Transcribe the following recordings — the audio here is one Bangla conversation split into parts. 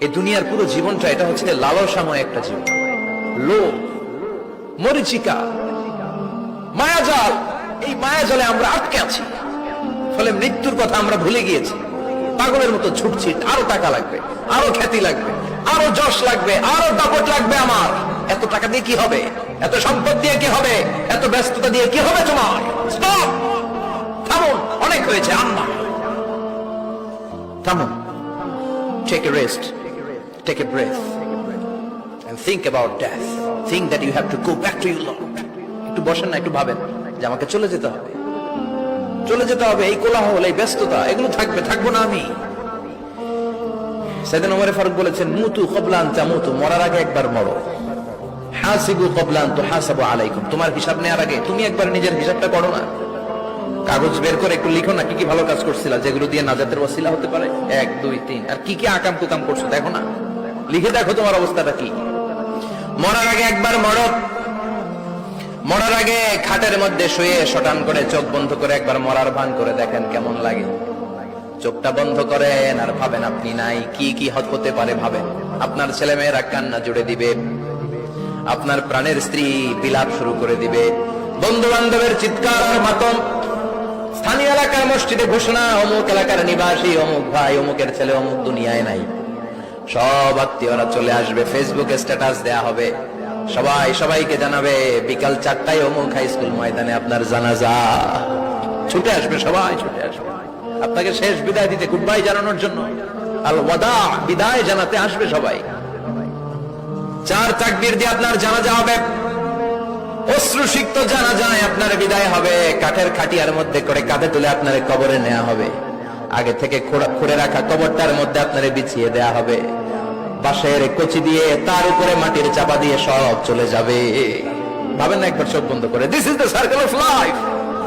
এই দুনিয়ার পুরো জীবনটা এটা হচ্ছে লালসাময় একটা জীবন, লোভ, মরিচিকা, মায়াজাল। এই মায়াজালে আমরা আটকে আছি, ফলে মৃত্যুর কথা আমরা ভুলে গিয়েছি। পাগলের মতো ছুটছি, আরো টাকা লাগবে, আরো খ্যাতি লাগবে, আরো যশ লাগবে, আরো দাপট লাগবে। আমার এত টাকা দিয়ে কি হবে? এত সম্পদ দিয়ে কি হবে? এত ব্যস্ততা দিয়ে কি হবে? তোমার স্টপ, থামুন, অনেক হয়েছে। আম্মা থামুন, take a rest, take a breath and think about death. Think that you have to go back to your Lord. একটু বসেন না, একটু ভাবেন যে আমাকে চলে যেতে হবে, চলে যেতে হবে। এই কোলাহল, এই ব্যস্ততা, এগুলো থাকবে, থাকবো না আমি। সাইয়েদনা ওমর ফারুক বলেছেন, মুতু ক্বাবলা আন তামুতু, মরার আগে একবার মরো। হাসিবু ক্বাবলা আন তুহাসাবু আলাইকুম, তোমার হিসাব নেওয়ার আগে তুমি একবার নিজের হিসাবটা করো না। কাগজ বের করে একটু লিখো না, কি কি ভালো কাজ করছিলা, যেগুলো দিয়ে নাজাতের ওসিলা হতে পারে। 1 2 3, আর কি কি আকাম কুকাম করছো দেখো না, লিখে দেখো তোমার অবস্থাটা কি। মরার আগে একবার মরো। মরার আগে খাটের মধ্যে শুয়ে শটান করে চোখ বন্ধ করে একবার মরার ভান করে দেখেন কেমন লাগে। চোখটা বন্ধ করেন আর ভাবেন আপনি নাই, কি কি হতে পারে ভাবেন। আপনার ছেলে মেয়েরা কান্না জুড়ে দিবে, আপনার প্রাণের স্ত্রী বিলাপ শুরু করে দিবে, বন্ধু বান্ধবের চিৎকার আর মাতম, স্থানীয় এলাকার মসজিদে ঘোষণা, অমুক এলাকার নিবাসী অমুক ভাই, অমুকের ছেলে অমুক দুনিয়ায় নাই। সব আত্মীয়রা চলে আসবে, ফেসবুকে স্ট্যাটাস দেয়া হবে, সবাই সবাইকে জানাবে বিকাল 4টায় অমুক হাই স্কুল ময়দানে আপনার জানাজা। ছুটে আসবে, সবাই ছুটে আসবে আপনাকে শেষ বিদায় দিতে, গুড বাই জানানোর জন্য, আল ওয়াদা, বিদায় জানাতে আসবে সবাই। 4 তাকবীর দিয়ে আপনার জানাজা হবে, অশ্রুসিক্ত জানাজায় আপনার বিদায় হবে। কাঠের খাটিয়ার মধ্যে করে কাঁধে তুলে আপনার কবরে নেওয়া হবে। আগে থেকে খুঁড়ে রাখা কবরটার মধ্যে আপনার বিছিয়ে দেয়া হবে। বাঁশের কচি দিয়ে তার উপরে মাটির চাপা দিয়ে সব চলে যাবে। ভাবেন না একবার চোখ বন্ধ করে, this is the circle of life,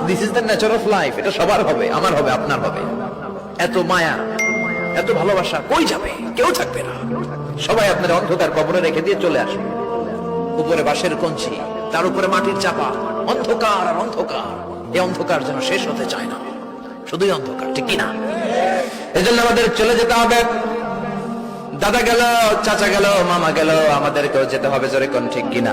this is the nature of life. এটা সবার হবে, আমার হবে, আপনার হবে। এত মায়া, এত ভালোবাসা কই যাবে? কেউ থাকবে না, সবাই আপনার অন্ধকার কবরে রেখে দিয়ে চলে আসবে। উপরে বাঁশের কঞ্চি, তার উপরে মাটির চাপা, অন্ধকার আর অন্ধকার। এই অন্ধকার যেন শেষ হতে চায় না, শুধুই অন্ধকার, ঠিক কিনা? এজন্য আমাদের চলে যেতে হবে। দাদা গেল, চাচা গেল, মামা গেল, আমাদেরকেও যেতে হবে, জোরে কোন ঠিক কিনা?